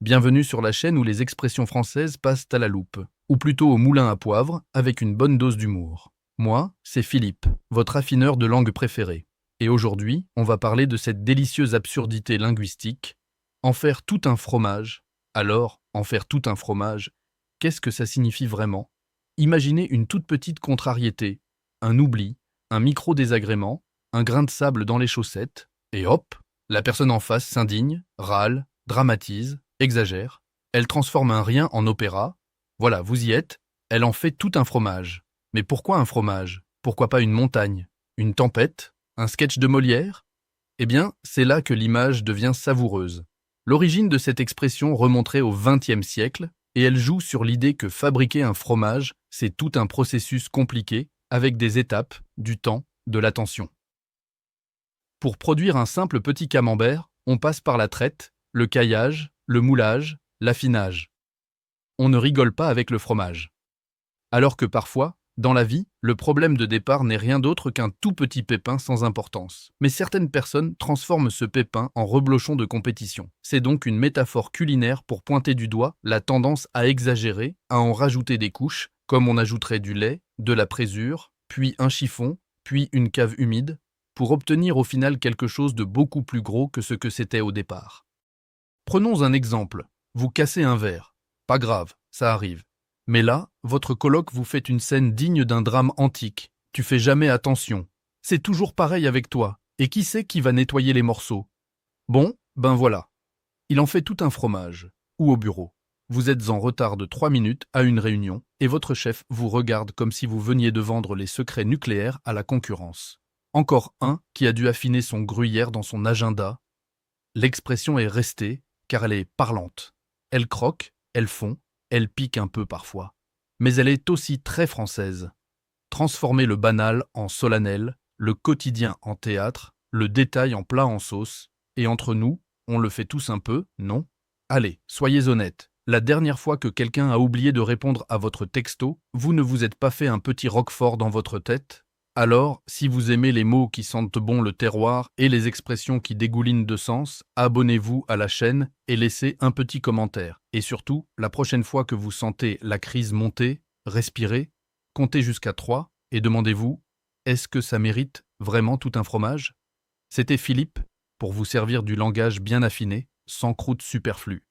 Bienvenue sur la chaîne où les expressions françaises passent à la loupe, ou plutôt au moulin à poivre, avec une bonne dose d'humour. Moi, c'est Philippe, votre affineur de langue préféré. Et aujourd'hui, on va parler de cette délicieuse absurdité linguistique, en faire tout un fromage. Alors, en faire tout un fromage, qu'est-ce que ça signifie vraiment? Imaginez une toute petite contrariété, un oubli, un micro-désagrément, un grain de sable dans les chaussettes, et hop, la personne en face s'indigne, râle, dramatise, exagère. Elle transforme un rien en opéra. Voilà, vous y êtes. Elle en fait tout un fromage. Mais pourquoi un fromage? Pourquoi pas une montagne? Une tempête? Un sketch de Molière? Eh bien, c'est là que l'image devient savoureuse. L'origine de cette expression remonterait au XXe siècle, et elle joue sur l'idée que fabriquer un fromage, c'est tout un processus compliqué, avec des étapes, du temps, de l'attention. Pour produire un simple petit camembert, on passe par la traite, le caillage, le moulage, l'affinage. On ne rigole pas avec le fromage. Alors que parfois, dans la vie, le problème de départ n'est rien d'autre qu'un tout petit pépin sans importance. Mais certaines personnes transforment ce pépin en reblochon de compétition. C'est donc une métaphore culinaire pour pointer du doigt la tendance à exagérer, à en rajouter des couches, comme on ajouterait du lait, de la présure, puis un chiffon, puis une cave humide, pour obtenir au final quelque chose de beaucoup plus gros que ce que c'était au départ. Prenons un exemple. Vous cassez un verre. Pas grave, ça arrive. Mais là, votre coloc vous fait une scène digne d'un drame antique. Tu fais jamais attention. C'est toujours pareil avec toi. Et qui c'est qui va nettoyer les morceaux? Bon, ben voilà. Il en fait tout un fromage. Ou au bureau. Vous êtes en retard de 3 minutes à une réunion et votre chef vous regarde comme si vous veniez de vendre les secrets nucléaires à la concurrence. Encore un qui a dû affiner son gruyère dans son agenda. L'expression est restée car elle est parlante. Elle croque, elle fond, elle pique un peu parfois. Mais elle est aussi très française. Transformer le banal en solennel, le quotidien en théâtre, le détail en plat en sauce. Et entre nous, on le fait tous un peu, non? Allez, soyez honnêtes. La dernière fois que quelqu'un a oublié de répondre à votre texto, vous ne vous êtes pas fait un petit roquefort dans votre tête? Alors, si vous aimez les mots qui sentent bon le terroir et les expressions qui dégoulinent de sens, abonnez-vous à la chaîne et laissez un petit commentaire. Et surtout, la prochaine fois que vous sentez la crise monter, respirez, comptez jusqu'à 3 et demandez-vous, est-ce que ça mérite vraiment tout un fromage? C'était Philippe, pour vous servir du langage bien affiné, sans croûte superflue.